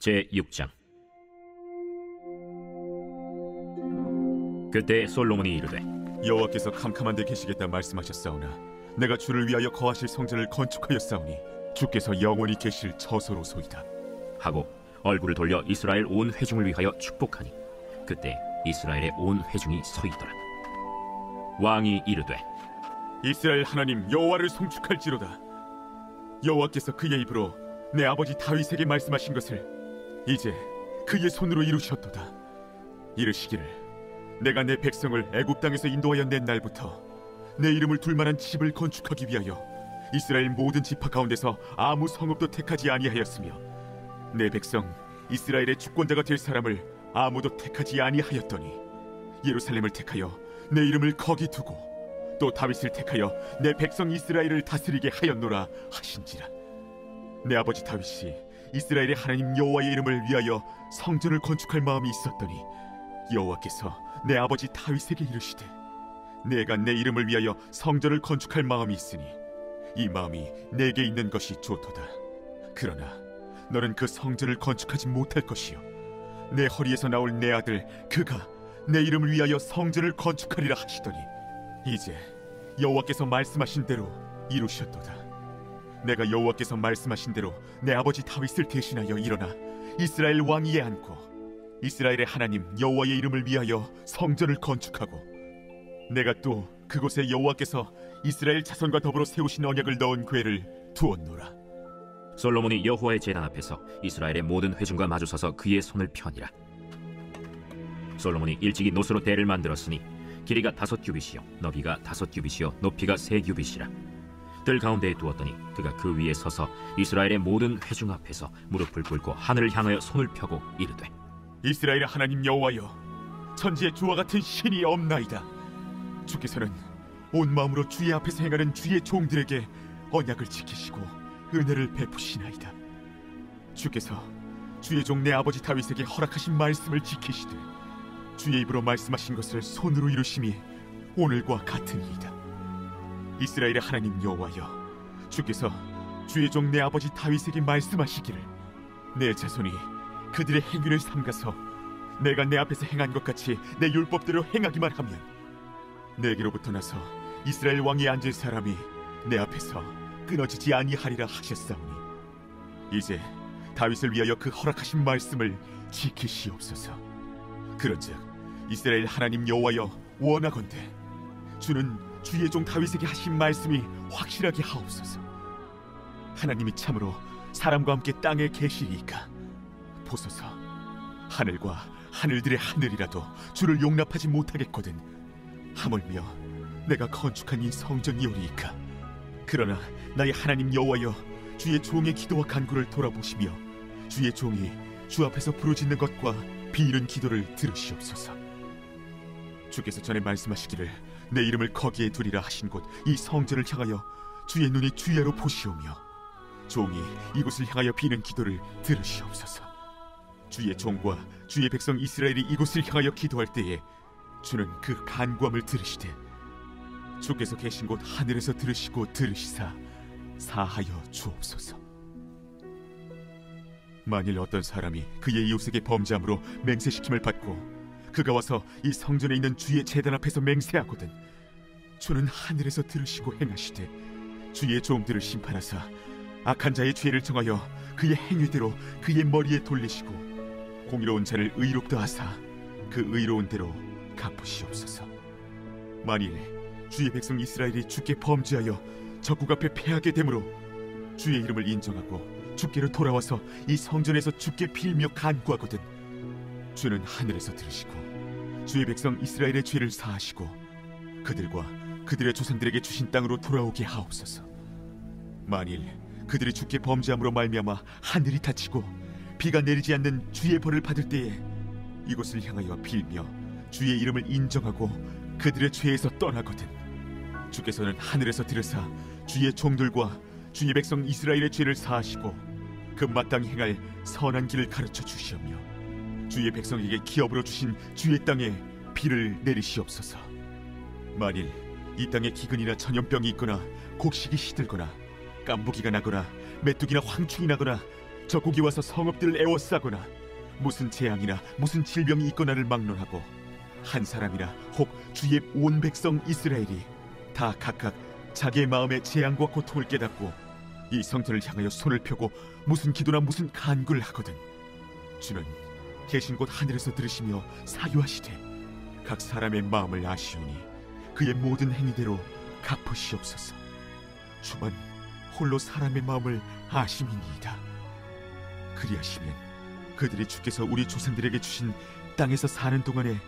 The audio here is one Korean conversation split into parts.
제6장. 그때 솔로몬이 이르되, 여호와께서 캄캄한 데 계시겠다 말씀하셨사오나 내가 주를 위하여 거하실 성전을 건축하였사오니 주께서 영원히 계실 처소로소이다 하고 얼굴을 돌려 이스라엘 온 회중을 위하여 축복하니 그때 이스라엘의 온 회중이 서 있더라. 왕이 이르되, 이스라엘 하나님 여호와를 송축할지로다. 여호와께서 그의 입으로 내 아버지 다윗에게 말씀하신 것을 이제 그의 손으로 이루셨도다. 이르시기를, 내가 내 백성을 애굽 땅에서 인도하여 낸 날부터 내 이름을 둘 만한 집을 건축하기 위하여 이스라엘 모든 지파 가운데서 아무 성읍도 택하지 아니하였으며 내 백성 이스라엘의 주권자가 될 사람을 아무도 택하지 아니하였더니 예루살렘을 택하여 내 이름을 거기 두고 또 다윗을 택하여 내 백성 이스라엘을 다스리게 하였노라 하신지라. 내 아버지 다윗이 이스라엘의 하나님 여호와의 이름을 위하여 성전을 건축할 마음이 있었더니 여호와께서 내 아버지 다윗에게 이르시되, 내가 내 이름을 위하여 성전을 건축할 마음이 있으니 이 마음이 내게 있는 것이 좋도다. 그러나 너는 그 성전을 건축하지 못할 것이요 내 허리에서 나올 내 아들 그가 내 이름을 위하여 성전을 건축하리라 하시더니 이제 여호와께서 말씀하신 대로 이루셨도다. 내가 여호와께서 말씀하신 대로 내 아버지 다윗을 대신하여 일어나 이스라엘 왕위에 앉고 이스라엘의 하나님 여호와의 이름을 위하여 성전을 건축하고 내가 또 그곳에 여호와께서 이스라엘 자손과 더불어 세우신 언약을 넣은 궤를 두었노라. 솔로몬이 여호와의 제단 앞에서 이스라엘의 모든 회중과 마주서서 그의 손을 펴니라. 솔로몬이 일찍이 노스로 대를 만들었으니 길이가 5규빗이요 너비가 5규빗이요 높이가 3규빗이라. 들 가운데에 두었더니 그가 그 위에 서서 이스라엘의 모든 회중 앞에서 무릎을 꿇고 하늘을 향하여 손을 펴고 이르되, 이스라엘의 하나님 여호와여, 천지에 주와 같은 신이 없나이다. 주께서는 온 마음으로 주의 앞에서 행하는 주의 종들에게 언약을 지키시고 은혜를 베푸시나이다. 주께서 주의 종 내 아버지 다윗에게 허락하신 말씀을 지키시되 주의 입으로 말씀하신 것을 손으로 이루심이 오늘과 같으니이다. 이스라엘의 하나님 여호와여, 주께서 주의 종 내 아버지 다윗에게 말씀하시기를, 내 자손이 그들의 행위를 삼가서 내가 내 앞에서 행한 것 같이 내 율법대로 행하기만 하면 내게로부터 나서 이스라엘 왕위에 앉을 사람이 내 앞에서 끊어지지 아니하리라 하셨사오니 이제 다윗을 위하여 그 허락하신 말씀을 지키시옵소서. 그런즉 이스라엘 하나님 여호와여, 원하건대 주는 주의 종 다윗에게 하신 말씀이 확실하게 하옵소서. 하나님이 참으로 사람과 함께 땅에 계시리이까 보소서, 하늘과 하늘들의 하늘이라도 주를 용납하지 못하겠거든 하물며 내가 건축한 이 성전이오리이까. 그러나 나의 하나님 여호와여, 주의 종의 기도와 간구를 돌아보시며 주의 종이 주 앞에서 부르짖는 것과 비이른 기도를 들으시옵소서. 주께서 전에 말씀하시기를 내 이름을 거기에 두리라 하신 곳 이 성전을 향하여 주의 눈이 주야로 보시오며 종이 이곳을 향하여 비는 기도를 들으시옵소서. 주의 종과 주의 백성 이스라엘이 이곳을 향하여 기도할 때에 주는 그 간구함을 들으시되 주께서 계신 곳 하늘에서 들으시고 들으시사 사하여 주옵소서. 만일 어떤 사람이 그의 이웃에게 범죄함으로 맹세시킴을 받고 그가 와서 이 성전에 있는 주의 제단 앞에서 맹세하거든 주는 하늘에서 들으시고 행하시되 주의 종들을 심판하사 악한 자의 죄를 정하여 그의 행위대로 그의 머리에 돌리시고 공의로운 자를 의롭다 하사 그 의로운 대로 갚으시옵소서. 만일 주의 백성 이스라엘이 주께 범죄하여 적국 앞에 패하게 되므로 주의 이름을 인정하고 주께로 돌아와서 이 성전에서 주께 빌며 간구하거든 주는 하늘에서 들으시고 주의 백성 이스라엘의 죄를 사하시고 그들과 그들의 조상들에게 주신 땅으로 돌아오게 하옵소서. 만일 그들이 주께 범죄함으로 말미암아 하늘이 닫히고 비가 내리지 않는 주의 벌을 받을 때에 이곳을 향하여 빌며 주의 이름을 인정하고 그들의 죄에서 떠나거든 주께서는 하늘에서 들으사 주의 종들과 주의 백성 이스라엘의 죄를 사하시고 그 마땅히 행할 선한 길을 가르쳐 주시오며 주의 백성에게 기업으로 주신 주의 땅에 비를 내리시옵소서. 만일 이 땅에 기근이나 전염병이 있거나 곡식이 시들거나 깐부기가 나거나 메뚜기나 황충이 나거나 적국이 와서 성읍들을 에워싸거나 무슨 재앙이나 무슨 질병이 있거나를 막론하고 한 사람이나 혹 주의 온 백성 이스라엘이 다 각각 자기의 마음의 재앙과 고통을 깨닫고 이 성전을 향하여 손을 펴고 무슨 기도나 무슨 간구를 하거든 주는 계신 곳 하늘에서 들으시며 사유하시되 각 사람의 마음을 아시오니 그의 모든 행위대로 갚으시옵소서. 주만 홀로 사람의 마음을 아심이니이다. 그리하시면 그들이 주께서 우리 조상들에게 주신 땅에서 사는 동안에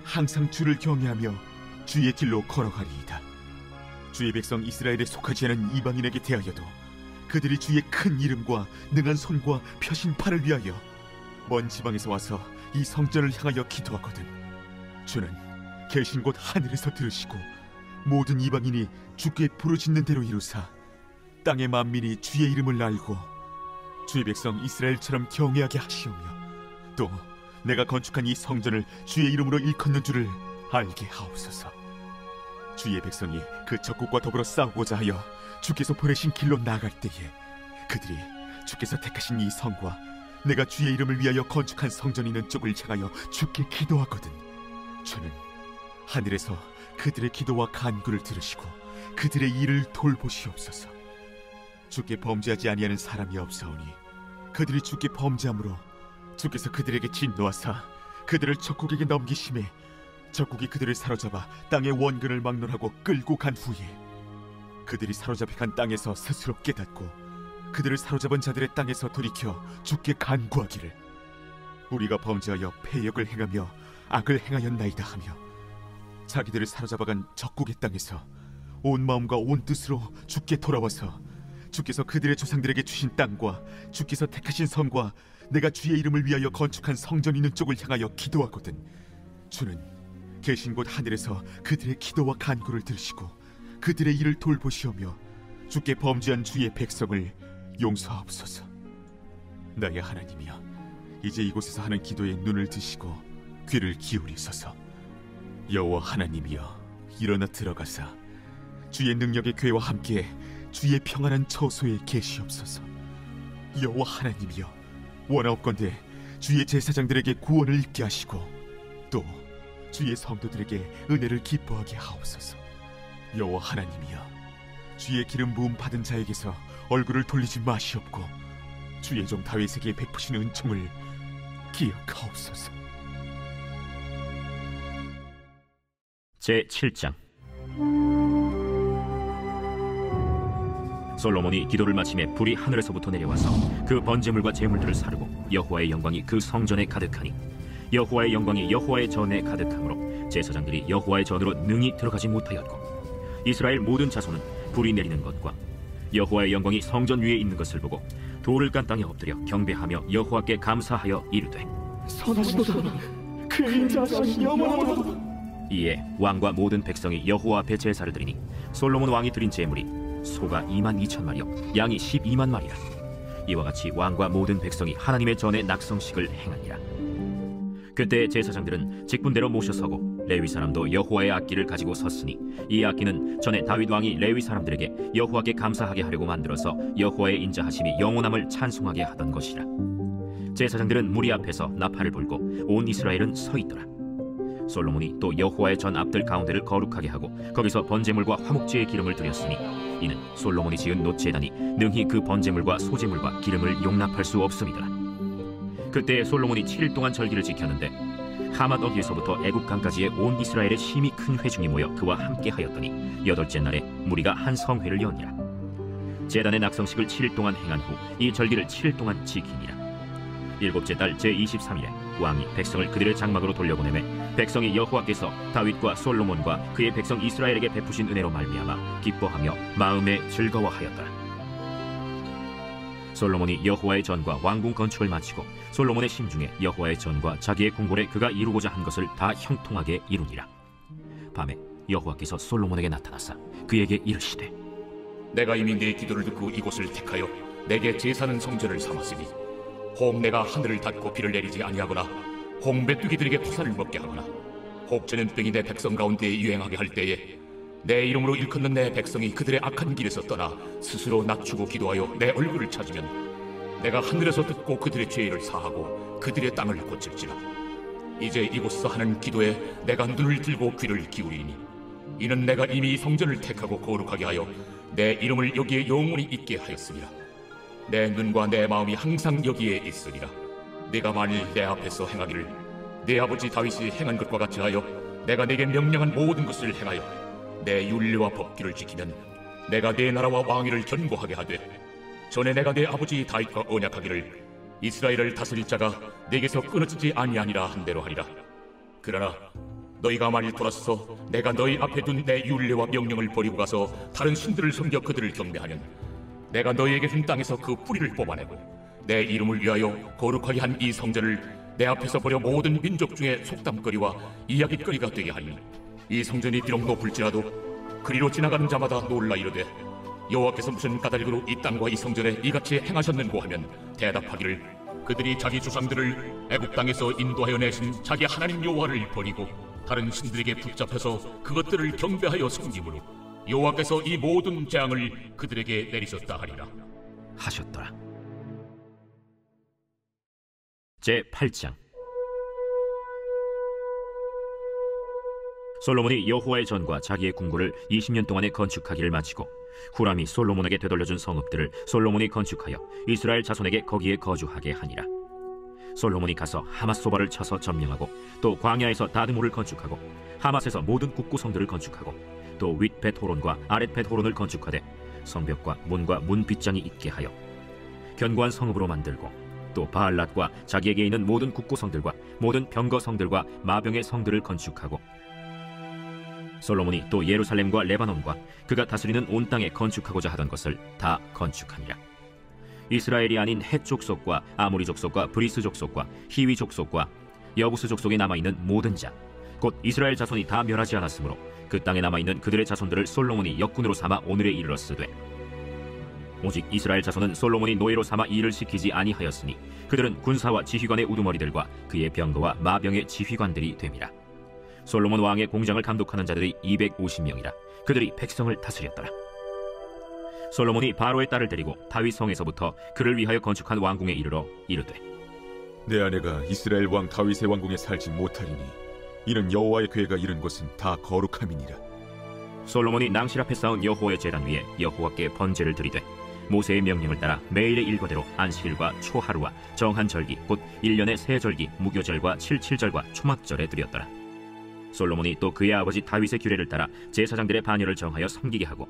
항상 주를 경외하며 주의 길로 걸어가리이다. 주의 백성 이스라엘에 속하지 않은 이방인에게 대하여도 그들이 주의 큰 이름과 능한 손과 펴신 팔을 위하여 먼 지방에서 와서 이 성전을 향하여 기도하거든 주는 계신 곳 하늘에서 들으시고 모든 이방인이 주께 부르짖는 대로 이루사 땅의 만민이 주의 이름을 알고 주의 백성 이스라엘처럼 경외하게 하시오며 또 내가 건축한 이 성전을 주의 이름으로 일컫는 줄을 알게 하옵소서. 주의 백성이 그 적국과 더불어 싸우고자 하여 주께서 보내신 길로 나아갈 때에 그들이 주께서 택하신 이 성과 내가 주의 이름을 위하여 건축한 성전이 있는 쪽을 향하여 주께 기도하거든 주는 하늘에서 그들의 기도와 간구를 들으시고 그들의 일을 돌보시옵소서. 주께 범죄하지 아니하는 사람이 없사오니 그들이 주께 범죄함으로 주께서 그들에게 진노하사 그들을 적국에게 넘기심에 적국이 그들을 사로잡아 땅의 원근을 막론하고 끌고 간 후에 그들이 사로잡혀 간 땅에서 스스로 깨닫고 그들을 사로잡은 자들의 땅에서 돌이켜 주께 간구하기를 우리가 범죄하여 패역을 행하며 악을 행하였나이다 하며 자기들을 사로잡아간 적국의 땅에서 온 마음과 온 뜻으로 주께 돌아와서 주께서 그들의 조상들에게 주신 땅과 주께서 택하신 성과 내가 주의 이름을 위하여 건축한 성전 있는 쪽을 향하여 기도하거든 주는 계신 곳 하늘에서 그들의 기도와 간구를 들으시고 그들의 일을 돌보시오며 주께 범죄한 주의 백성을 용서하옵소서. 나의 하나님이여 이제 이곳에서 하는 기도에 눈을 드시고 귀를 기울이소서. 여호와 하나님이여 일어나 들어가사 주의 능력의 궤와 함께 주의 평안한 처소에 계시옵소서. 여호와 하나님이여 원하옵건대 주의 제사장들에게 구원을 입게 하시고 또 주의 성도들에게 은혜를 기뻐하게 하옵소서. 여호와 하나님이여 주의 기름 부음 받은 자에게서 얼굴을 돌리지 마시옵고 주의 종 다윗에게 베푸신 은총을 기억하옵소서. 제7장 솔로몬이 기도를 마치매 불이 하늘에서부터 내려와서 그 번제물과 제물들을 사르고 여호와의 영광이 그 성전에 가득하니 여호와의 영광이 여호와의 전에 가득하므로 제사장들이 여호와의 전으로 능히 들어가지 못하였고 이스라엘 모든 자손은 불이 내리는 것과 여호와의 영광이 성전 위에 있는 것을 보고 돌을 깐 땅에 엎드려 경배하며 여호와께 감사하여 이르되 선하시도다 그 인자하신 영원하도다. 이에 왕과 모든 백성이 여호와 앞에 제사를 드리니 솔로몬 왕이 드린 제물이 소가 22,000마리요 양이 12만 마리라. 이와 같이 왕과 모든 백성이 하나님의 전에 낙성식을 행하니라. 그때 제사장들은 직분대로 모셔서고 레위 사람도 여호와의 악기를 가지고 섰으니 이 악기는 전에 다윗 왕이 레위 사람들에게 여호와께 감사하게 하려고 만들어서 여호와의 인자하심이 영원함을 찬송하게 하던 것이라. 제사장들은 무리 앞에서 나팔을 불고 온 이스라엘은 서 있더라. 솔로몬이 또 여호와의 전 앞들 가운데를 거룩하게 하고 거기서 번제물과 화목제의 기름을 드렸으니 이는 솔로몬이 지은 놋제단이 능히 그 번제물과 소제물과 기름을 용납할 수 없음이더라. 그때 솔로몬이 7일 동안 절기를 지켰는데 하맛 어귀에서부터 애굽강까지의 온 이스라엘의 심히 큰 회중이 모여 그와 함께 하였더니 8째 날에 무리가 한 성회를 여니라. 제단의 낙성식을 7일 동안 행한 후 이 절기를 7일 동안 지키니라. 7째 달 제23일에 왕이 백성을 그들의 장막으로 돌려보내매 백성이 여호와께서 다윗과 솔로몬과 그의 백성 이스라엘에게 베푸신 은혜로 말미암아 기뻐하며 마음에 즐거워하였더라. 솔로몬이 여호와의 전과 왕궁 건축을 마치고 솔로몬의 심중에 여호와의 전과 자기의 궁궐에 그가 이루고자 한 것을 다 형통하게 이루니라. 밤에 여호와께서 솔로몬에게 나타나사 그에게 이르시되 내가 이미 네 기도를 듣고 이곳을 택하여 내게 제사는 성전을 삼았으니 혹 내가 하늘을 닫고 비를 내리지 아니하거나 혹 메뚜기들에게 토사를 먹게 하거나 혹 전염병이 내 백성 가운데 유행하게 할 때에 내 이름으로 일컫는 내 백성이 그들의 악한 길에서 떠나 스스로 낮추고 기도하여 내 얼굴을 찾으면 내가 하늘에서 듣고 그들의 죄를 사하고 그들의 땅을 고칠지라. 이제 이곳에서 하는 기도에 내가 눈을 들고 귀를 기울이니 이는 내가 이미 이 성전을 택하고 거룩하게 하여 내 이름을 여기에 영원히 있게 하였습니다. 내 눈과 내 마음이 항상 여기에 있으리라. 네가 만일 내 앞에서 행하기를 네 아버지 다윗이 행한 것과 같이 하여 내가 네게 명령한 모든 것을 행하여 내 율례와 법규를 지키면 내가 네 나라와 왕위를 견고하게 하되 전에 내가 네 아버지 다윗과 언약하기를 이스라엘을 다스릴 자가 네게서 끊어지지 아니하니라 한 대로 하리라. 그러나 너희가 만일 돌아서서 내가 너희 앞에 둔 내 율례와 명령을 버리고 가서 다른 신들을 섬겨 그들을 경배하면 내가 너희에게 준 땅에서 그 뿌리를 뽑아내고 내 이름을 위하여 거룩하게 한 이 성전을 내 앞에서 버려 모든 민족 중에 속담거리와 이야깃거리가 되게 하리니 이 성전이 비록 높을지라도 그리로 지나가는 자마다 놀라 이르되 여호와께서 무슨 까닭으로 이 땅과 이 성전에 이같이 행하셨는고 하면 대답하기를 그들이 자기 조상들을 애굽 땅에서 인도하여 내신 자기 하나님 여호와를 버리고 다른 신들에게 붙잡혀서 그것들을 경배하여 섬김으로 여호와께서 이 모든 재앙을 그들에게 내리셨다 하리라 하셨더라. 제8장. 솔로몬이 여호와의 전과 자기의 궁궐을 20년 동안에 건축하기를 마치고 후람이 솔로몬에게 되돌려준 성읍들을 솔로몬이 건축하여 이스라엘 자손에게 거기에 거주하게 하니라. 솔로몬이 가서 하맛소바를 쳐서 점령하고 또 광야에서 다드모를 건축하고 하맛에서 모든 국구성들을 건축하고 또 윗벳호론과 아랫벳호론을 건축하되 성벽과 문과 문빗장이 있게 하여 견고한 성읍으로 만들고 또 바알랏과 자기에게 있는 모든 국구성들과 모든 병거성들과 마병의 성들을 건축하고 솔로몬이 또 예루살렘과 레바논과 그가 다스리는 온 땅에 건축하고자 하던 것을 다 건축하니라. 이스라엘이 아닌 헷 족속과 아모리 족속과 브리스 족속과 히위 족속과 여부스 족속에 남아있는 모든 자 곧 이스라엘 자손이 다 멸하지 않았으므로 그 땅에 남아있는 그들의 자손들을 솔로몬이 역군으로 삼아 오늘에 이르렀으되 오직 이스라엘 자손은 솔로몬이 노예로 삼아 일을 시키지 아니하였으니 그들은 군사와 지휘관의 우두머리들과 그의 병거와 마병의 지휘관들이 됨이라. 솔로몬 왕의 공장을 감독하는 자들이 250명이라. 그들이 백성을 다스렸더라. 솔로몬이 바로의 딸을 데리고 다윗 성에서부터 그를 위하여 건축한 왕궁에 이르러 이르되 내 아내가 이스라엘 왕 다윗의 왕궁에 살지 못하리니 이는 여호와의 궤가 이른 곳은 다 거룩함이니라. 솔로몬이 낭실 앞에 쌓은 여호와의 제단 위에 여호와께 번제를 드리되 모세의 명령을 따라 매일의 일과대로 안식일과 초하루와 정한 절기 곧 1년의 세 절기 무교절과 칠칠절과 초막절에 드렸더라. 솔로몬이 또 그의 아버지 다윗의 규례를 따라 제사장들의 반열을 정하여 섬기게 하고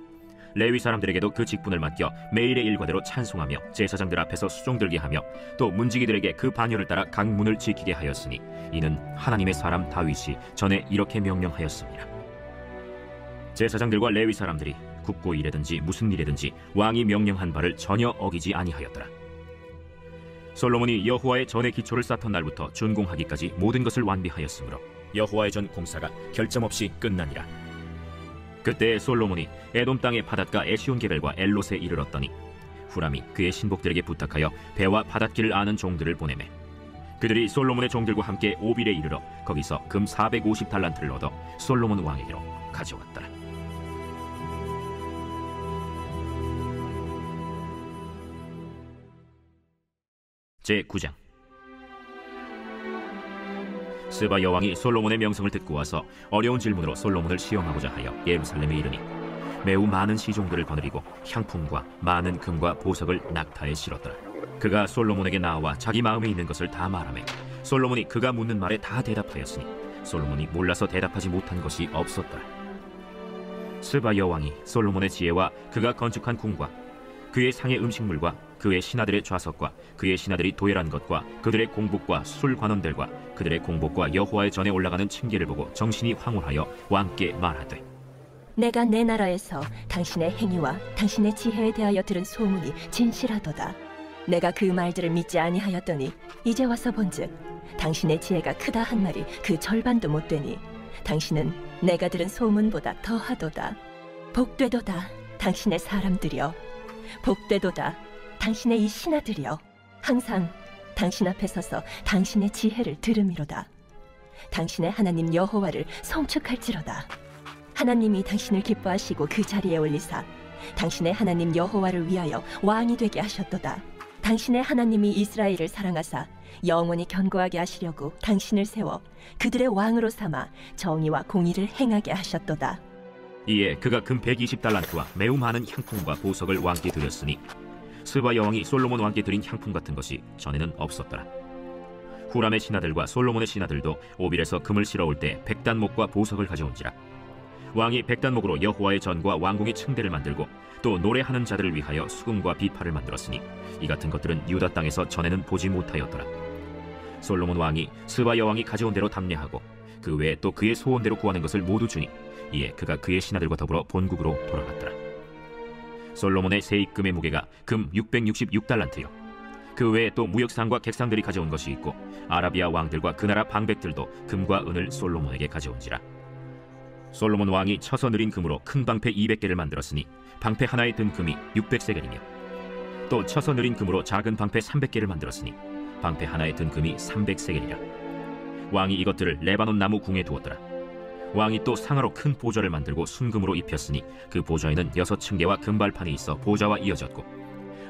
레위 사람들에게도 그 직분을 맡겨 매일의 일과대로 찬송하며 제사장들 앞에서 수종들게 하며 또 문지기들에게 그 반열을 따라 각 문을 지키게 하였으니 이는 하나님의 사람 다윗이 전에 이렇게 명령하였습니다. 제사장들과 레위 사람들이 국고 일이든지 무슨 일이든지 왕이 명령한 바를 전혀 어기지 아니하였더라. 솔로몬이 여호와의 전의 기초를 쌓던 날부터 준공하기까지 모든 것을 완비하였으므로 여호와의 전 공사가 결점 없이 끝나니라. 그때 솔로몬이 에돔 땅의 바닷가 에시온게벨과 엘롯에 이르렀더니 후람이 그의 신복들에게 부탁하여 배와 바닷길을 아는 종들을 보내매 그들이 솔로몬의 종들과 함께 오빌에 이르러 거기서 금 450달란트를 얻어 솔로몬 왕에게로 가져왔더라. 제9장. 스바 여왕이 솔로몬의 명성을 듣고 와서 어려운 질문으로 솔로몬을 시험하고자 하여 예루살렘에 이르니 매우 많은 시종들을 거느리고 향품과 많은 금과 보석을 낙타에 실었더라. 그가 솔로몬에게 나와 자기 마음에 있는 것을 다 말하매 솔로몬이 그가 묻는 말에 다 대답하였으니 솔로몬이 몰라서 대답하지 못한 것이 없었더라. 스바 여왕이 솔로몬의 지혜와 그가 건축한 궁과 그의 상의 음식물과 그의 신하들의 좌석과 그의 신하들이 도열한 것과 그들의 공복과 술 관원들과 그들의 공복과 여호와의 전에 올라가는 층계를 보고 정신이 황홀하여 왕께 말하되 내가 내 나라에서 당신의 행위와 당신의 지혜에 대하여 들은 소문이 진실하도다. 내가 그 말들을 믿지 아니하였더니 이제 와서 본즉 당신의 지혜가 크다 한 말이 그 절반도 못 되니 당신은 내가 들은 소문보다 더하도다. 복되도다 당신의 사람들이여, 복되도다 당신의 이 신하들이여, 항상 당신 앞에 서서 당신의 지혜를 들음이로다. 당신의 하나님 여호와를 송축할지로다. 하나님이 당신을 기뻐하시고 그 자리에 올리사 당신의 하나님 여호와를 위하여 왕이 되게 하셨도다. 당신의 하나님이 이스라엘을 사랑하사 영원히 견고하게 하시려고 당신을 세워 그들의 왕으로 삼아 정의와 공의를 행하게 하셨도다. 이에 그가 금 120달란트와 매우 많은 향품과 보석을 왕께 드렸으니 스바 여왕이 솔로몬 왕께 드린 향품 같은 것이 전에는 없었더라. 후람의 신하들과 솔로몬의 신하들도 오빌에서 금을 실어올 때 백단목과 보석을 가져온지라. 왕이 백단목으로 여호와의 전과 왕궁의 층대를 만들고 또 노래하는 자들을 위하여 수금과 비파를 만들었으니 이 같은 것들은 유다 땅에서 전에는 보지 못하였더라. 솔로몬 왕이 스바 여왕이 가져온 대로 담례하고 그 외에 또 그의 소원대로 구하는 것을 모두 주니 이에 그가 그의 신하들과 더불어 본국으로 돌아갔더라. 솔로몬의 세입금의 무게가 금 666달란트요 그 외에 또 무역상과 객상들이 가져온 것이 있고 아라비아 왕들과 그 나라 방백들도 금과 은을 솔로몬에게 가져온지라. 솔로몬 왕이 쳐서 느린 금으로 큰 방패 200개를 만들었으니 방패 하나에 든 금이 600세겔이며 또 쳐서 느린 금으로 작은 방패 300개를 만들었으니 방패 하나에 든 금이 300세겔이라. 왕이 이것들을 레바논 나무 궁에 두었더라. 왕이 또 상하로 큰 보좌를 만들고 순금으로 입혔으니 그 보좌에는 6층계와 금발판이 있어 보좌와 이어졌고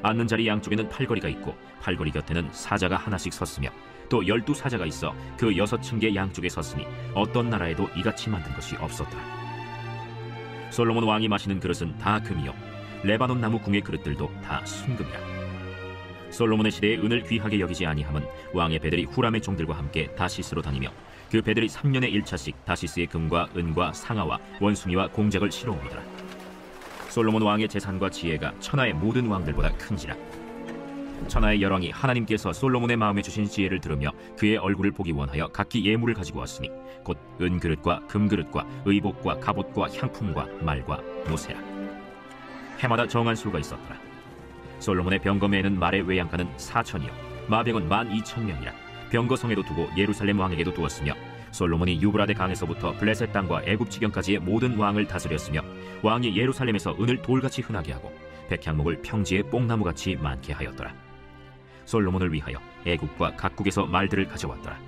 앉는 자리 양쪽에는 팔걸이가 있고 팔걸이 곁에는 사자가 하나씩 섰으며 또 12사자가 있어 그 6층계 양쪽에 섰으니 어떤 나라에도 이같이 만든 것이 없었더라. 솔로몬 왕이 마시는 그릇은 다 금이요 레바논 나무 궁의 그릇들도 다 순금이라. 솔로몬의 시대에 은을 귀하게 여기지 아니함은 왕의 배들이 후람의 종들과 함께 다시스로 다니며 그 배들이 3년에 1차씩 다시스의 금과 은과 상아와 원숭이와 공작을 실어옵니더라. 솔로몬 왕의 재산과 지혜가 천하의 모든 왕들보다 큰지라. 천하의 열왕이 하나님께서 솔로몬의 마음에 주신 지혜를 들으며 그의 얼굴을 보기 원하여 각기 예물을 가지고 왔으니 곧 은그릇과 금그릇과 의복과 갑옷과 향품과 말과 노새라. 해마다 정한 수가 있었더라. 솔로몬의 병거매에는 말의 외양간은 4천이요 마병은 12,000명이라. 병거성에도 두고 예루살렘 왕에게도 두었으며 솔로몬이 유브라데 강에서부터 블레셋 땅과 애굽 지경까지의 모든 왕을 다스렸으며 왕이 예루살렘에서 은을 돌같이 흔하게 하고 백향목을 평지에 뽕나무같이 많게 하였더라. 솔로몬을 위하여 애굽과 각국에서 말들을 가져왔더라.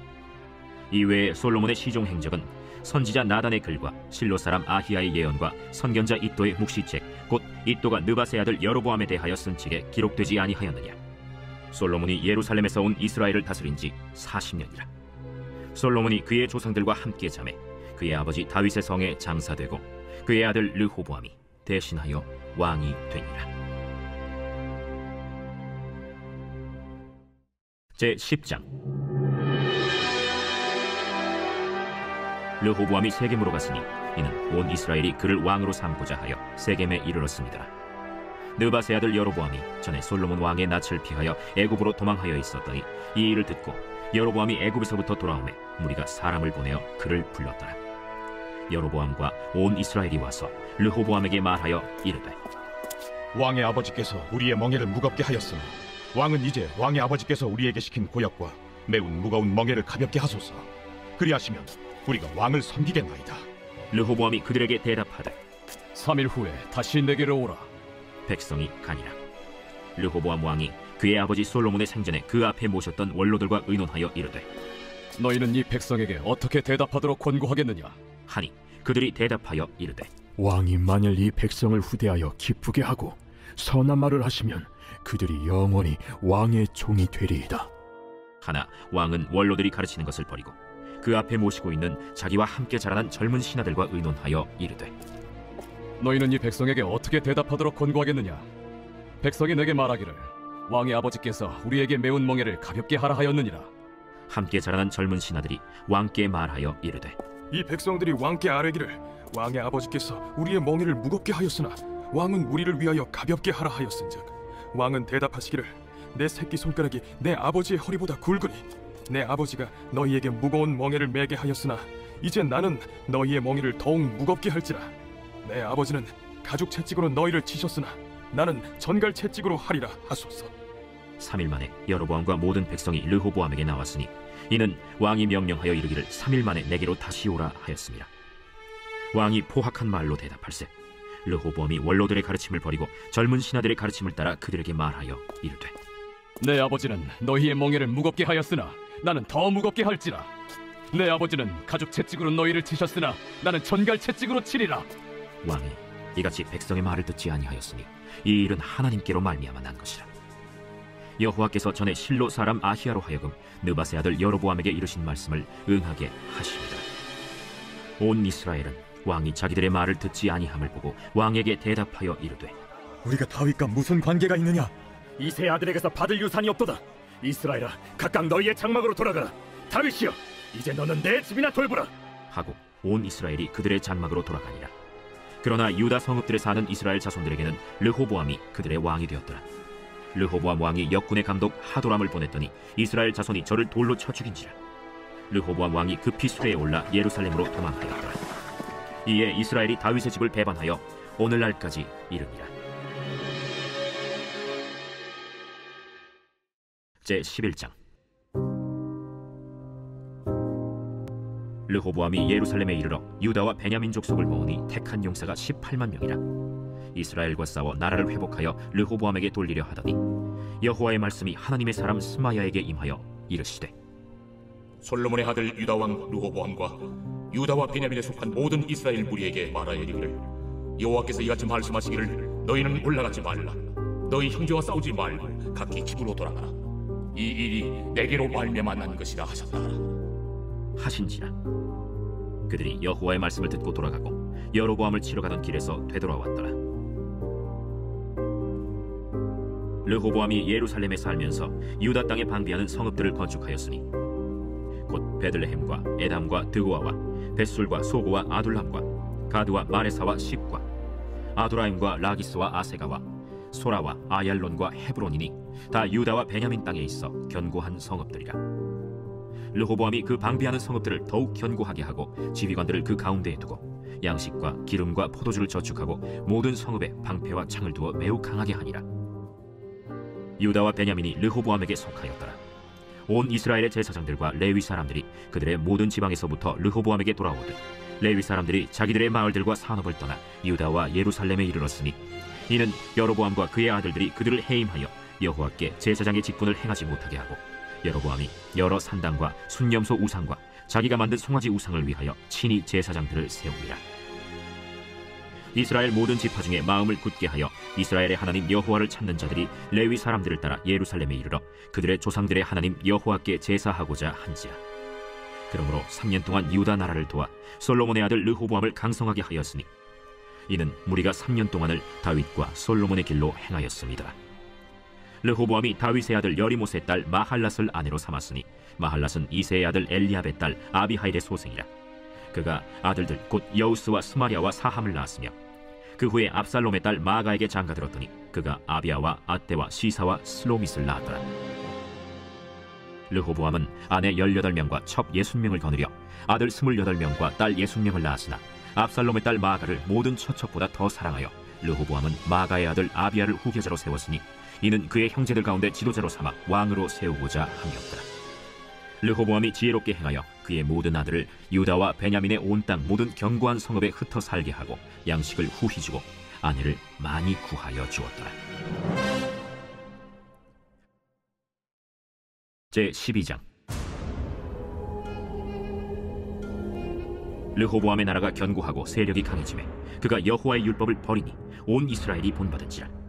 이외에 솔로몬의 시종 행적은 선지자 나단의 글과 실로 사람 아히야의 예언과 선견자 id도의 묵시책 곧 id도가 느밧의 아들 여로보암에 대하여 쓴 책에 기록되지 아니하였느냐. 솔로몬이 예루살렘에서 온 이스라엘을 다스린 지 40년이라. 솔로몬이 그의 조상들과 함께 자매 그의 아버지 다윗의 성에 장사되고 그의 아들 르호보암이 대신하여 왕이 되니라. 제10장. 르호보암이 세겜으로 갔으니 이는 온 이스라엘이 그를 왕으로 삼고자 하여 세겜에 이르렀습니다. 느밧의 아들 여로보암이 전에 솔로몬 왕의 낯을 피하여 애굽으로 도망하여 있었더니 이 일을 듣고 여로보암이 애굽에서부터 돌아오매 무리가 사람을 보내어 그를 불렀더라. 여로보암과 온 이스라엘이 와서 르호보암에게 말하여 이르되 왕의 아버지께서 우리의 멍에를 무겁게 하였으나 왕은 이제 왕의 아버지께서 우리에게 시킨 고역과 매우 무거운 멍에를 가볍게 하소서. 그리하시면 우리가 왕을 섬기겠나이다. 르호보암이 그들에게 대답하되 3일 후에 다시 내게로 오라. 백성이 가니라. 르호보암 왕이 그의 아버지 솔로몬의 생전에 그 앞에 모셨던 원로들과 의논하여 이르되 너희는 이 백성에게 어떻게 대답하도록 권고하겠느냐 하니 그들이 대답하여 이르되 왕이 만일 이 백성을 후대하여 기쁘게 하고 선한 말을 하시면 그들이 영원히 왕의 종이 되리이다. 하나 왕은 원로들이 가르치는 것을 버리고 그 앞에 모시고 있는 자기와 함께 자라난 젊은 신하들과 의논하여 이르되 너희는 이 백성에게 어떻게 대답하도록 권고하겠느냐. 백성이 내게 말하기를 왕의 아버지께서 우리에게 매운 멍에를 가볍게 하라 하였느니라. 함께 자라난 젊은 신하들이 왕께 말하여 이르되 이 백성들이 왕께 아뢰기를 왕의 아버지께서 우리의 멍에를 무겁게 하였으나 왕은 우리를 위하여 가볍게 하라 하였은즉 왕은 대답하시기를 내 새끼 손가락이 내 아버지의 허리보다 굵으니 내 아버지가 너희에게 무거운 멍에를 매게 하였으나 이제 나는 너희의 멍에를 더욱 무겁게 할지라. 내 아버지는 가죽 채찍으로 너희를 치셨으나 나는 전갈 채찍으로 하리라 하소서. 3일 만에 여로보암과 모든 백성이 르호보암에게 나왔으니 이는 왕이 명령하여 이르기를 3일 만에 내게로 다시 오라 하였습니다. 왕이 포악한 말로 대답할세 르호보암이 원로들의 가르침을 버리고 젊은 신하들의 가르침을 따라 그들에게 말하여 이르되 내 아버지는 너희의 멍에를 무겁게 하였으나 나는 더 무겁게 할지라. 내 아버지는 가죽 채찍으로 너희를 치셨으나 나는 전갈 채찍으로 치리라. 왕이 이같이 백성의 말을 듣지 아니하였으니 이 일은 하나님께로 말미암아 난 것이라. 여호와께서 전에 실로 사람 아히야로 하여금 느밧의 아들 여로보암에게 이르신 말씀을 응하게 하십니다. 온 이스라엘은 왕이 자기들의 말을 듣지 아니함을 보고 왕에게 대답하여 이르되, 우리가 다윗과 무슨 관계가 있느냐? 이세 아들에게서 받을 유산이 없도다. 이스라엘아, 각각 너희의 장막으로 돌아가라. 다윗이여, 이제 너는 내 집이나 돌보라. 하고 온 이스라엘이 그들의 장막으로 돌아가니라. 그러나 유다 성읍들에 사는 이스라엘 자손들에게는 르호보암이 그들의 왕이 되었더라. 르호보암 왕이 역군의 감독 하도람을 보냈더니 이스라엘 자손이 저를 돌로 쳐 죽인지라. 르호보암 왕이 급히 수레에 올라 예루살렘으로 도망하였더라. 이에 이스라엘이 다윗의 집을 배반하여 오늘날까지 이르니라. 제11장. 르호보암이 예루살렘에 이르러 유다와 베냐민 족속을 모으니 택한 용사가 18만 명이라. 이스라엘과 싸워 나라를 회복하여 르호보암에게 돌리려 하더니 여호와의 말씀이 하나님의 사람 스마야에게 임하여 이르시되, 솔로몬의 아들 유다 왕 르호보암과 유다와 베냐민에 속한 모든 이스라엘 무리에게 말하여 이르기를, 여호와께서 이같이 말씀하시기를, 너희는 올라가지 말라. 너희 형제와 싸우지 말고 각기 집으로 돌아가라. 이 일이 내게로 말미암아 난 것이라 하셨다 하신지라. 그들이 여호와의 말씀을 듣고 돌아가고 여로보암을 치러 가던 길에서 되돌아왔더라. 르호보암이 예루살렘에 살면서 유다 땅에 방비하는 성읍들을 건축하였으니 곧 베들레헴과 에담과 드고아와 벳술과 소고와 아둘람과 가드와 마레사와 십과 아도라임과 라기스와 아세가와 소라와 아얄론과 헤브론이니 다 유다와 베냐민 땅에 있어 견고한 성읍들이라. 르호보암이 그 방비하는 성읍들을 더욱 견고하게 하고 지휘관들을 그 가운데에 두고 양식과 기름과 포도주를 저축하고 모든 성읍에 방패와 창을 두어 매우 강하게 하니라. 유다와 베냐민이 르호보암에게 속하였더라. 온 이스라엘의 제사장들과 레위 사람들이 그들의 모든 지방에서부터 르호보암에게 돌아오듯 레위 사람들이 자기들의 마을들과 산업을 떠나 유다와 예루살렘에 이르렀으니 이는 여로보암과 그의 아들들이 그들을 해임하여 여호와께 제사장의 직분을 행하지 못하게 하고 여로보암이 여러 산당과 순념소 우상과 자기가 만든 송아지 우상을 위하여 친히 제사장들을 세웁니다. 이스라엘 모든 지파 중에 마음을 굳게 하여 이스라엘의 하나님 여호와를 찾는 자들이 레위 사람들을 따라 예루살렘에 이르러 그들의 조상들의 하나님 여호와께 제사하고자 한지라. 그러므로 3년 동안 유다 나라를 도와 솔로몬의 아들 르호보암을 강성하게 하였으니 이는 무리가 3년 동안을 다윗과 솔로몬의 길로 행하였습니다. 르호보암이 다윗의 아들 여리못의 딸 마할랏을 아내로 삼았으니 마할랏은 이새의 아들 엘리압의 딸 아비하일의 소생이라. 그가 아들들 곧 여우스와 스마랴와 사함을 낳았으며 그 후에 압살롬의 딸 마가에게 장가들었더니 그가 아비아와 아떼와 시사와 슬로밋을 낳았더라. 르호보암은 아내 18명과 첩 60명을 거느려 아들 28명과 딸 60명을 낳았으나 압살롬의 딸 마가를 모든 처첩보다 더 사랑하여 르호보암은 마가의 아들 아비아를 후계자로 세웠으니 이는 그의 형제들 가운데 지도자로 삼아 왕으로 세우고자 함이었더라. 르호보암이 지혜롭게 행하여 그의 모든 아들을 유다와 베냐민의 온 땅 모든 견고한 성읍에 흩어 살게 하고 양식을 후히 주고 아내를 많이 구하여 주었더라. 제12장. 르호보암의 나라가 견고하고 세력이 강해지매 그가 여호와의 율법을 버리니 온 이스라엘이 본받은지라.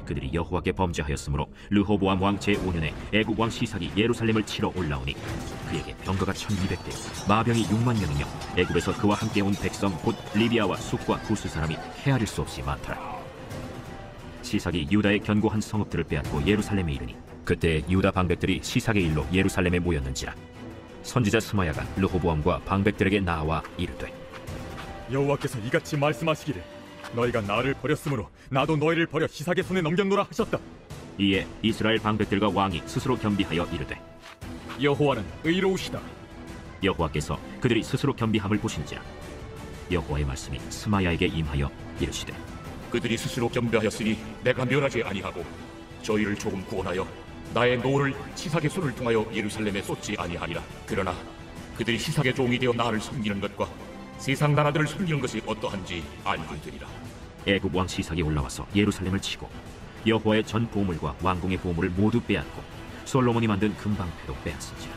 그들이 여호와께 범죄하였으므로 르호보암 왕 제5년에 애굽 왕 시삭이 예루살렘을 치러 올라오니 그에게 병거가 1200대 마병이 6만 명이며 애굽에서 그와 함께 온 백성 곧 리비아와 숫과 구스 사람이 헤아릴 수 없이 많더라. 시삭이 유다의 견고한 성읍들을 빼앗고 예루살렘에 이르니 그때 유다 방백들이 시삭의 일로 예루살렘에 모였는지라. 선지자 스마야가 르호보암과 방백들에게 나와 이르되, 여호와께서 이같이 말씀하시기를, 너희가 나를 버렸으므로 나도 너희를 버려 시삭의 손에 넘겼노라 하셨다. 이에 이스라엘 방백들과 왕이 스스로 겸비하여 이르되, 여호와는 의로우시다. 여호와께서 그들이 스스로 겸비함을 보신지라. 여호와의 말씀이 스마야에게 임하여 이르시되, 그들이 스스로 겸비하였으니 내가 멸하지 아니하고 저희를 조금 구원하여 나의 노를 시삭의 손을 통하여 예루살렘에 쏟지 아니하리라. 그러나 그들이 시삭의 종이 되어 나를 섬기는 것과 세상 나라들을 섬기는 것이 어떠한지 알게 되리라. 애굽 왕 시삭이 올라와서 예루살렘을 치고 여호와의 전 보물과 왕궁의 보물을 모두 빼앗고 솔로몬이 만든 금방패도 빼앗은지라.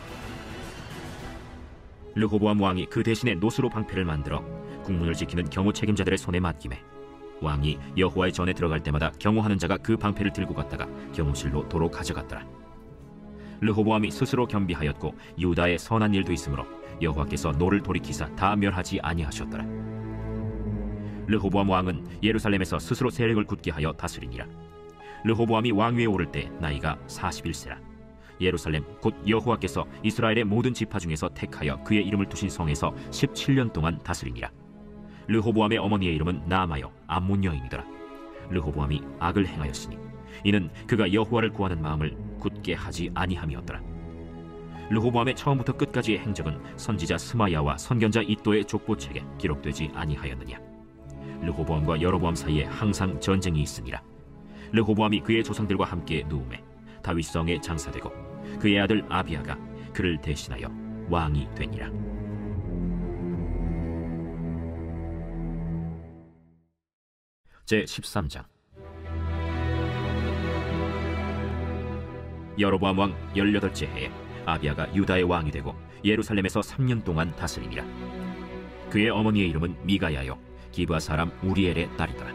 르호보암 왕이 그 대신에 노스로 방패를 만들어 국문을 지키는 경호 책임자들의 손에 맡기매 왕이 여호와의 전에 들어갈 때마다 경호하는 자가 그 방패를 들고 갔다가 경호실로 도로 가져갔더라. 르호보암이 스스로 겸비하였고 유다의 선한 일도 있으므로 여호와께서 노를 돌이키사 다 멸하지 아니하셨더라. 르호보암 왕은 예루살렘에서 스스로 세력을 굳게 하여 다스리니라. 르호보암이 왕위에 오를 때 나이가 41세라. 예루살렘 곧 여호와께서 이스라엘의 모든 지파 중에서 택하여 그의 이름을 두신 성에서 17년 동안 다스리니라. 르호보암의 어머니의 이름은 나아마요 암몬 여인이더라. 르호보암이 악을 행하였으니 이는 그가 여호와를 구하는 마음을 굳게 하지 아니함이었더라. 르호보암의 처음부터 끝까지의 행적은 선지자 스마야와 선견자 이도의 족보책에 기록되지 아니하였느냐. 르호보암과 여로보암 사이에 항상 전쟁이 있으니라. 르호보암이 그의 조상들과 함께 누움에 다윗성에 장사되고 그의 아들 아비야가 그를 대신하여 왕이 되니라. 제13장. 여로보암 왕 18째 해에 아비야가 유다의 왕이 되고 예루살렘에서 3년 동안 다스리니라. 그의 어머니의 이름은 미가야요 기브아 사람 우리엘의 딸이더라.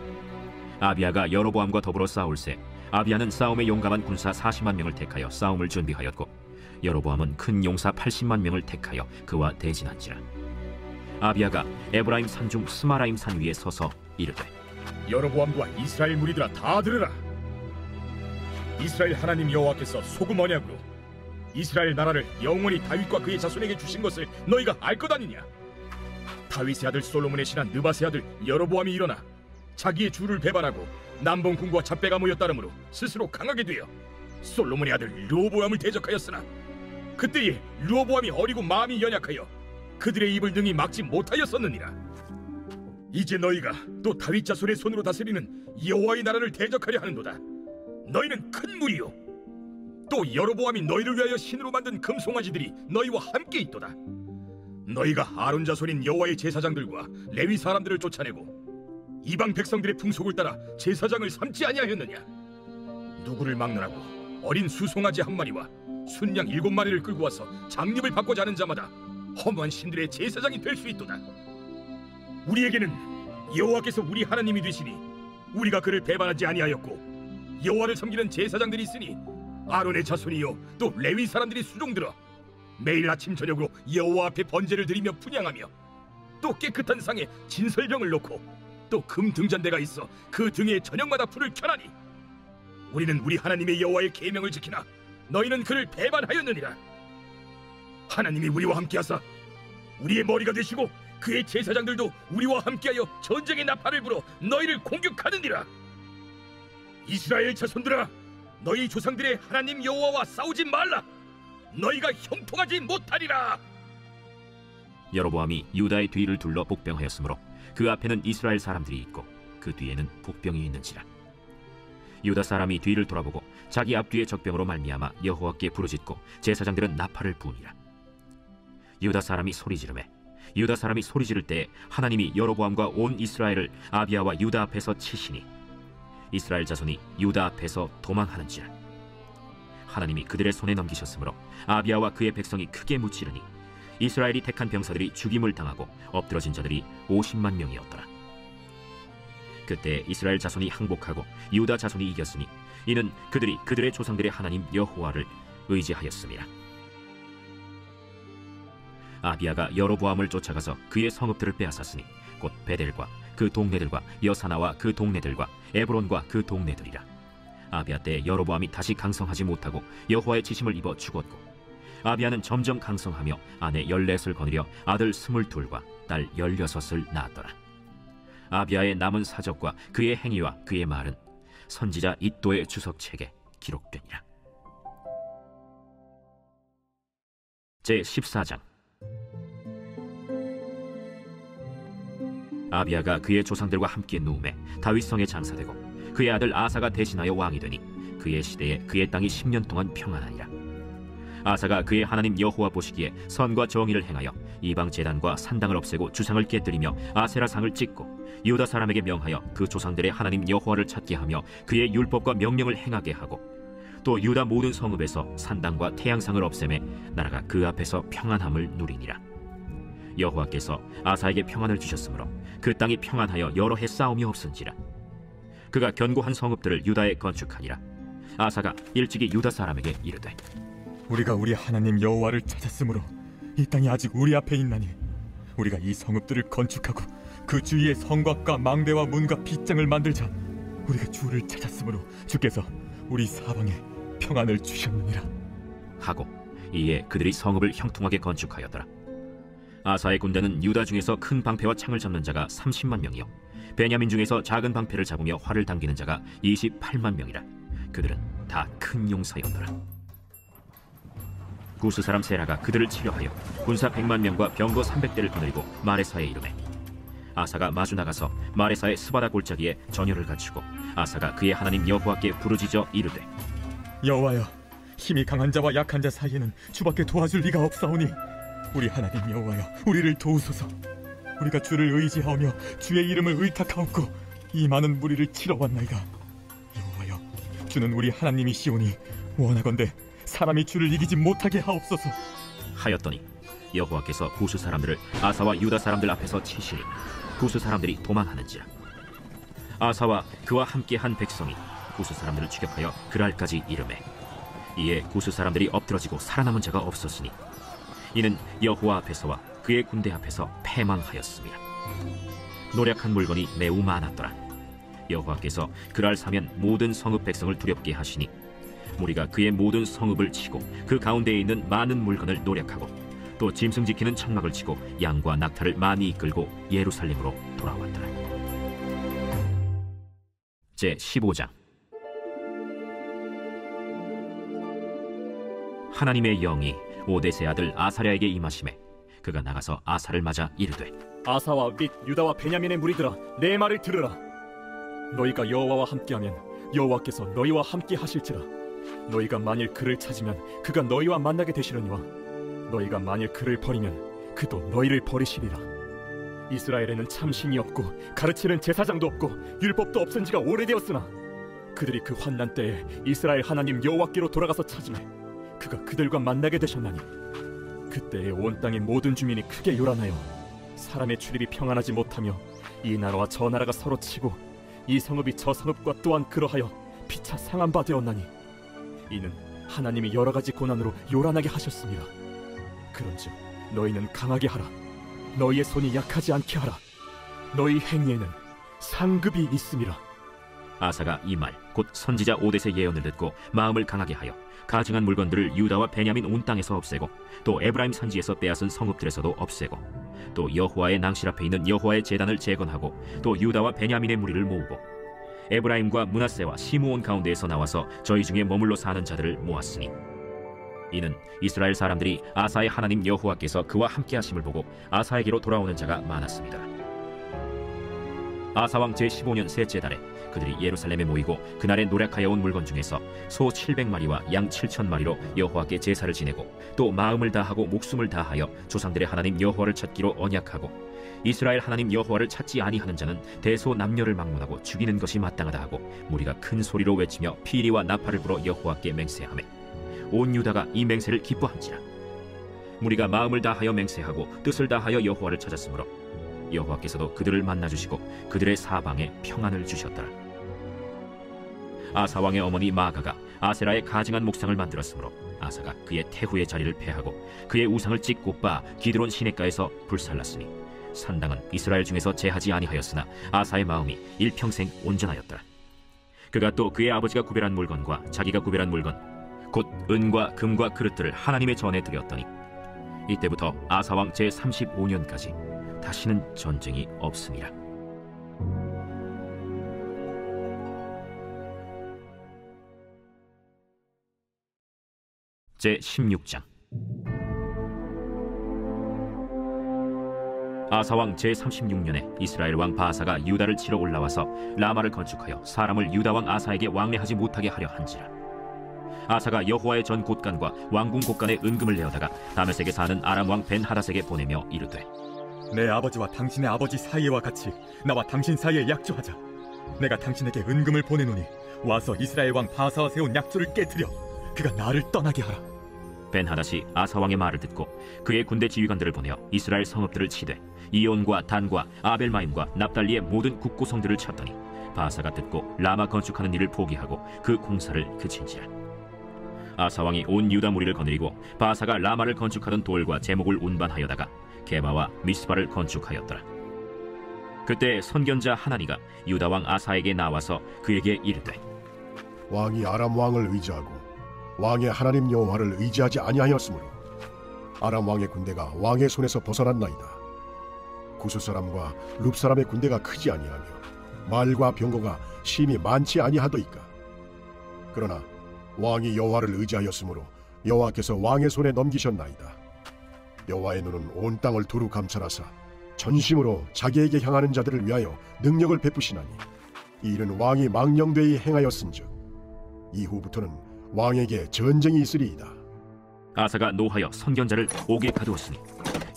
아비야가 여로보암과 더불어 싸울새 아비야는 싸움에 용감한 군사 40만 명을 택하여 싸움을 준비하였고 여로보암은 큰 용사 80만 명을 택하여 그와 대진한지라. 아비야가 에브라임 산중 스마라임 산 위에 서서 이르되 여로보암과 이스라엘 무리들아 다 들으라. 이스라엘 하나님 여호와께서 소금 언약으로 이스라엘 나라를 영원히 다윗과 그의 자손에게 주신 것을 너희가 알 것 아니냐. 다윗의 아들 솔로몬의 신하 느밧의 아들 여로보암이 일어나 자기의 주를 배반하고 남봉군과 잡배가 모여 따름으로 스스로 강하게 되어 솔로몬의 아들 르호보암을 대적하였으나 그때에 르호보암이 어리고 마음이 연약하여 그들의 입을 능히 막지 못하였었느니라. 이제 너희가 또 다윗 자손의 손으로 다스리는 여호와의 나라를 대적하려 하는도다. 너희는 큰 무리요 또 여로보암이 너희를 위하여 신으로 만든 금송아지들이 너희와 함께 있도다. 너희가 아론 자손인 여호와의 제사장들과 레위 사람들을 쫓아내고 이방 백성들의 풍속을 따라 제사장을 삼지 아니하였느냐. 누구를 막느라고 어린 수송아지 한 마리와 순양 7마리를 끌고 와서 장립을 받고자 하는 자마다 허무한 신들의 제사장이 될 수 있도다. 우리에게는 여호와께서 우리 하나님이 되시니 우리가 그를 배반하지 아니하였고 여호와를 섬기는 제사장들이 있으니 아론의 자손이요 또 레위 사람들이 수종들어 매일 아침 저녁으로 여호와 앞에 번제를 드리며 분향하며 또 깨끗한 상에 진설병을 놓고 또 금 등잔대가 있어 그 등에 저녁마다 불을 켜나니 우리는 우리 하나님의 여호와의 계명을 지키나 너희는 그를 배반하였느니라. 하나님이 우리와 함께하사 우리의 머리가 되시고 그의 제사장들도 우리와 함께하여 전쟁의 나팔을 불어 너희를 공격하느니라. 이스라엘 자손들아, 너희 조상들의 하나님 여호와와 싸우지 말라. 너희가 형통하지 못하리라. 여로보암이 유다의 뒤를 둘러 복병하였으므로 그 앞에는 이스라엘 사람들이 있고 그 뒤에는 복병이 있는지라. 유다 사람이 뒤를 돌아보고 자기 앞뒤의 적병으로 말미암아 여호와께 부르짖고 제사장들은 나팔을 부으니라. 유다 사람이 소리 지르매 유다 사람이 소리 지를 때 하나님이 여로보암과 온 이스라엘을 아비야와 유다 앞에서 치시니 이스라엘 자손이 유다 앞에서 도망하는지라. 하나님이 그들의 손에 넘기셨으므로 아비야와 그의 백성이 크게 무찌르니 이스라엘이 택한 병사들이 죽임을 당하고 엎드러진 자들이 50만 명이었더라. 그때 이스라엘 자손이 항복하고 유다 자손이 이겼으니 이는 그들이 그들의 조상들의 하나님 여호와를 의지하였음이라. 아비야가 여로보암을 쫓아가서 그의 성읍들을 빼앗았으니 곧 베델과 그 동네들과 여사나와 그 동네들과 에브론과 그 동네들이라. 아비야 때 여로보암이 다시 강성하지 못하고 여호와의 지심을 입어 죽었고 아비야는 점점 강성하며 아내 14을 거느려 아들 22과 딸 16을 낳았더라. 아비야의 남은 사적과 그의 행위와 그의 말은 선지자 이도의 주석책에 기록되니라. 제14장. 아비야가 그의 조상들과 함께 누움에 다윗성에 장사되고 그의 아들 아사가 대신하여 왕이 되니 그의 시대에 그의 땅이 10년 동안 평안하니라. 아사가 그의 하나님 여호와 보시기에 선과 정의를 행하여 이방 제단과 산당을 없애고 주상을 깨뜨리며 아세라상을 찍고 유다 사람에게 명하여 그 조상들의 하나님 여호와를 찾게 하며 그의 율법과 명령을 행하게 하고 또 유다 모든 성읍에서 산당과 태양상을 없애매 나라가 그 앞에서 평안함을 누리니라. 여호와께서 아사에게 평안을 주셨으므로 그 땅이 평안하여 여러 해 싸움이 없은지라. 그가 견고한 성읍들을 유다에 건축하니라. 아사가 일찍이 유다 사람에게 이르되 우리가 우리 하나님 여호와를 찾았으므로 이 땅이 아직 우리 앞에 있나니 우리가 이 성읍들을 건축하고 그 주위에 성곽과 망대와 문과 빗장을 만들자. 우리가 주를 찾았으므로 주께서 우리 사방에 평안을 주셨느니라 하고 이에 그들이 성읍을 형통하게 건축하였더라. 아사의 군대는 유다 중에서 큰 방패와 창을 잡는 자가 30만 명이요 베냐민 중에서 작은 방패를 잡으며 활을 당기는 자가 28만 명이라. 그들은 다 큰 용사였더라. 구스 사람 세라가 그들을 치려하여 군사 100만 명과 병거 300대를 거느리고 마레사에 이르매 아사가 마주 나가서 마레사의 스바다 골짜기에 전열을 갖추고 아사가 그의 하나님 여호와께 부르짖어 이르되 여호와여, 힘이 강한 자와 약한 자 사이에는 주밖에 도와줄 리가 없사오니 우리 하나님 여호와여, 우리를 도우소서. 우리가 주를 의지하오며 주의 이름을 의탁하옵고 이 많은 무리를 치러 왔나이다. 여호와여, 주는 우리 하나님이시오니 원하건대 사람이 주를 이기지 못하게 하옵소서 하였더니 여호와께서 구스 사람들을 아사와 유다 사람들 앞에서 치시니 구스 사람들이 도망하는지라. 아사와 그와 함께한 백성이 구스 사람들을 추격하여 그랄까지 이르매 이에 구스 사람들이 엎드러지고 살아남은 자가 없었으니 이는 여호와 앞에서와 그의 군대 앞에서 패망하였습니다. 노력한 물건이 매우 많았더라. 여호와께서 그랄 사면 모든 성읍 백성을 두렵게 하시니 무리가 그의 모든 성읍을 치고 그 가운데에 있는 많은 물건을 노력하고 또 짐승 지키는 천막을 치고 양과 낙타를 많이 이끌고 예루살렘으로 돌아왔더라. 제 15장. 하나님의 영이 오데세 아들 아사랴에게 임하시매 그가 나가서 아사를 맞아 이르되 아사와 및 유다와 베냐민의 무리들아, 내 말을 들으라. 너희가 여호와와 함께하면 여호와께서 너희와 함께 하실지라. 너희가 만일 그를 찾으면 그가 너희와 만나게 되시려니와 너희가 만일 그를 버리면 그도 너희를 버리시리라. 이스라엘에는 참신이 없고 가르치는 제사장도 없고 율법도 없은 지가 오래되었으나 그들이 그 환난 때에 이스라엘 하나님 여호와께로 돌아가서 찾으매 그가 그들과 만나게 되셨나니 그때에 온 땅의 모든 주민이 크게 요란하여 사람의 출입이 평안하지 못하며 이 나라와 저 나라가 서로 치고 이 성읍이 저 성읍과 또한 그러하여 피차 상한 바 되었나니 이는 하나님이 여러 가지 고난으로 요란하게 하셨습니다. 그런즉 너희는 강하게 하라. 너희의 손이 약하지 않게 하라. 너희 행위에는 상급이 있음이라. 아사가 이 말 곧 선지자 오데세 예언을 듣고 마음을 강하게 하여 가증한 물건들을 유다와 베냐민 온 땅에서 없애고 또 에브라임 산지에서 빼앗은 성읍들에서도 없애고 또 여호와의 낭실 앞에 있는 여호와의 제단을 재건하고 또 유다와 베냐민의 무리를 모으고 에브라임과 므낫세와 시므온 가운데에서 나와서 저희 중에 머물러 사는 자들을 모았으니 이는 이스라엘 사람들이 아사의 하나님 여호와께서 그와 함께 하심을 보고 아사에게로 돌아오는 자가 많았습니다. 아사왕 제15년 셋째 달에 그들이 예루살렘에 모이고 그날에 노력하여 온 물건 중에서 소 700마리와 양 7,000마리로 여호와께 제사를 지내고 또 마음을 다하고 목숨을 다하여 조상들의 하나님 여호와를 찾기로 언약하고 이스라엘 하나님 여호와를 찾지 아니하는 자는 대소 남녀를 막론하고 죽이는 것이 마땅하다 하고 무리가 큰 소리로 외치며 피리와 나팔을 불어 여호와께 맹세하매 온 유다가 이 맹세를 기뻐한지라. 무리가 마음을 다하여 맹세하고 뜻을 다하여 여호와를 찾았으므로 여호와께서도 그들을 만나주시고 그들의 사방에 평안을 주셨더라. 아사 왕의 어머니 마아가가 아세라의 가증한 목상을 만들었으므로 아사가 그의 태후의 자리를 폐하고 그의 우상을 찢고 빻아 기드론 시냇가에서 불살랐으니 산당은 이스라엘 중에서 제하지 아니하였으나 아사의 마음이 일평생 온전하였더라. 그가 또 그의 아버지가 구별한 물건과 자기가 구별한 물건 곧 은과 금과 그릇들을 하나님의 전에 드렸더니 이때부터 아사 왕 제35년까지 다시는 전쟁이 없습니다. 제16장. 아사왕 제36년에 이스라엘 왕 바아사가 유다를 치러 올라와서 라마를 건축하여 사람을 유다왕 아사에게 왕래하지 못하게 하려 한지라. 아사가 여호와의 전 곳간과 왕궁 곳간에 은금을 내어다가 다메섹에 사는 아람 왕 벤하닷에게 보내며 이르되 내 아버지와 당신의 아버지 사이와 같이 나와 당신 사이에 약조하자. 내가 당신에게 은금을 보내노니 와서 이스라엘 왕 바아사와 세운 약조를 깨뜨려 그가 나를 떠나게 하라. 벤하닷이 아사 왕의 말을 듣고 그의 군대 지휘관들을 보내어 이스라엘 성읍들을 치되 이온과 단과 아벨마임과 납달리의 모든 국고성들을 쳤더니 바아사가 듣고 라마 건축하는 일을 포기하고 그 공사를 그친지라. 아사 왕이 온 유다 무리를 거느리고 바사가 라마를 건축하던 돌과 제목을 운반하여다가 게바와 미스바를 건축하였더라. 그때 선견자 하나니가 유다 왕 아사에게 나와서 그에게 이르되, 왕이 아람 왕을 의지하고 왕의 하나님 여호와를 의지하지 아니하였으므로 아람 왕의 군대가 왕의 손에서 벗어났나이다. 구스 사람과 룹 사람의 군대가 크지 아니하며 말과 병거가 심히 많지 아니하더이까. 그러나 왕이 여호와를 의지하였으므로 여호와께서 왕의 손에 넘기셨나이다. 여호와의 눈은 온 땅을 두루 감찰하사 전심으로 자기에게 향하는 자들을 위하여 능력을 베푸시나니 이 일은 왕이 망령되이 행하였은즉 이후부터는 왕에게 전쟁이 있으리이다. 아사가 노하여 선견자를 옥에 가두었으니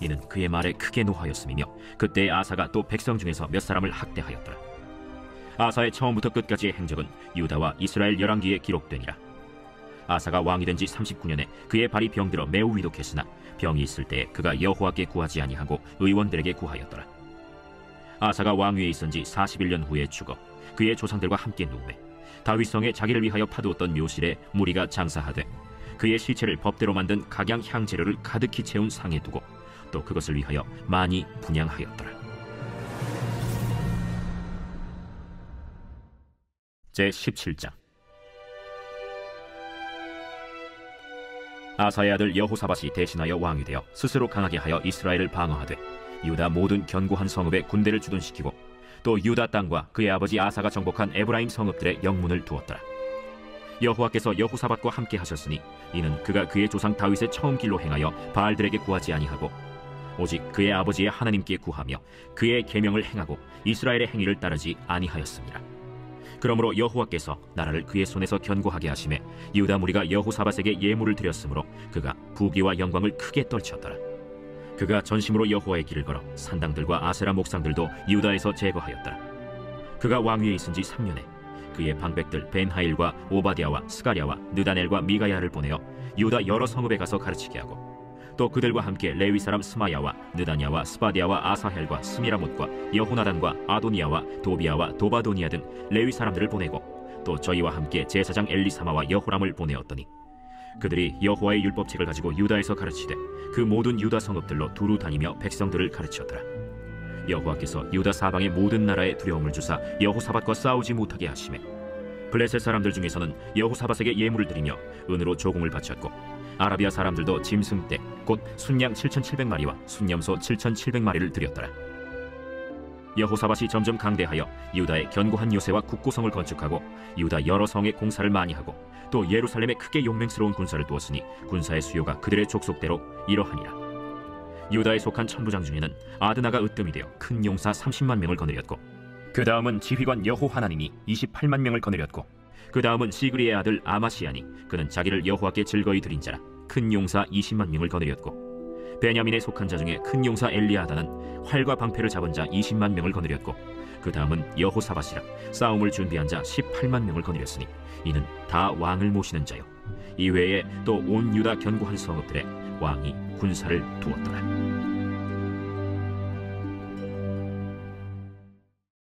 이는 그의 말에 크게 노하였음이며 그때 아사가 또 백성 중에서 몇 사람을 학대하였더라. 아사의 처음부터 끝까지의 행적은 유다와 이스라엘 열왕기에 기록되니라. 아사가 왕이 된 지 39년에 그의 발이 병들어 매우 위독했으나 병이 있을 때에 그가 여호와께 구하지 아니하고 의원들에게 구하였더라. 아사가 왕위에 있은 지 41년 후에 죽어 그의 조상들과 함께 누우매 다윗성에 자기를 위하여 파두었던 묘실에 무리가 장사하되 그의 시체를 법대로 만든 각양 향재료를 가득히 채운 상에 두고 또 그것을 위하여 많이 분향하였더라. 제17장. 아사의 아들 여호사밧이 대신하여 왕이 되어 스스로 강하게 하여 이스라엘을 방어하되 유다 모든 견고한 성읍에 군대를 주둔시키고 또 유다 땅과 그의 아버지 아사가 정복한 에브라임 성읍들의 영문을 두었더라. 여호와께서 여호사밧과 함께 하셨으니 이는 그가 그의 조상 다윗의 처음 길로 행하여 바알들에게 구하지 아니하고 오직 그의 아버지의 하나님께 구하며 그의 계명을 행하고 이스라엘의 행위를 따르지 아니하였습니다. 그러므로 여호와께서 나라를 그의 손에서 견고하게 하심에 유다 무리가 여호사밧에게 예물을 드렸으므로 그가 부귀와 영광을 크게 떨쳤더라. 그가 전심으로 여호와의 길을 걸어 산당들과 아세라 목상들도 유다에서 제거하였더라. 그가 왕위에 있은 지 3년에 그의 방백들 벤하일과 오바댜와 스가랴와 느다넬과 미가야를 보내어 유다 여러 성읍에 가서 가르치게 하고 또 그들과 함께 레위 사람 스마야와 느다냐와 스바디아와 아사헬과 스미라못과 여호나단과 아도니아와 도비아와 도바도니아 등 레위 사람들을 보내고 또 저희와 함께 제사장 엘리사마와 여호람을 보내었더니 그들이 여호와의 율법책을 가지고 유다에서 가르치되 그 모든 유다 성읍들로 두루 다니며 백성들을 가르치었더라. 여호와께서 유다 사방의 모든 나라에 두려움을 주사 여호사밧과 싸우지 못하게 하시매 블레셋 사람들 중에서는 여호사밧에게 예물을 드리며 은으로 조공을 바쳤고 아라비아 사람들도 짐승떼 곧 순양 7,700마리와 순염소 7,700마리를 드렸더라. 여호사밧이 점점 강대하여 유다의 견고한 요새와 국고성을 건축하고 유다 여러 성에 공사를 많이 하고 또 예루살렘에 크게 용맹스러운 군사를 두었으니 군사의 수요가 그들의 족속대로 이러하니라. 유다에 속한 천부장 중에는 아드나가 으뜸이 되어 큰 용사 30만 명을 거느렸고 그 다음은 지휘관 여호하나님이 28만 명을 거느렸고 그 다음은 시그리의 아들 아마시아니 그는 자기를 여호와께 즐거이 드린 자라 큰 용사 20만 명을 거느렸고 베냐민에 속한 자 중에 큰 용사 엘리아다는 활과 방패를 잡은 자 20만 명을 거느렸고 그 다음은 여호사밧이라 싸움을 준비한 자 18만 명을 거느렸으니 이는 다 왕을 모시는 자요 이외에 또 온 유다 견고한 성읍들에 왕이 군사를 두었더라.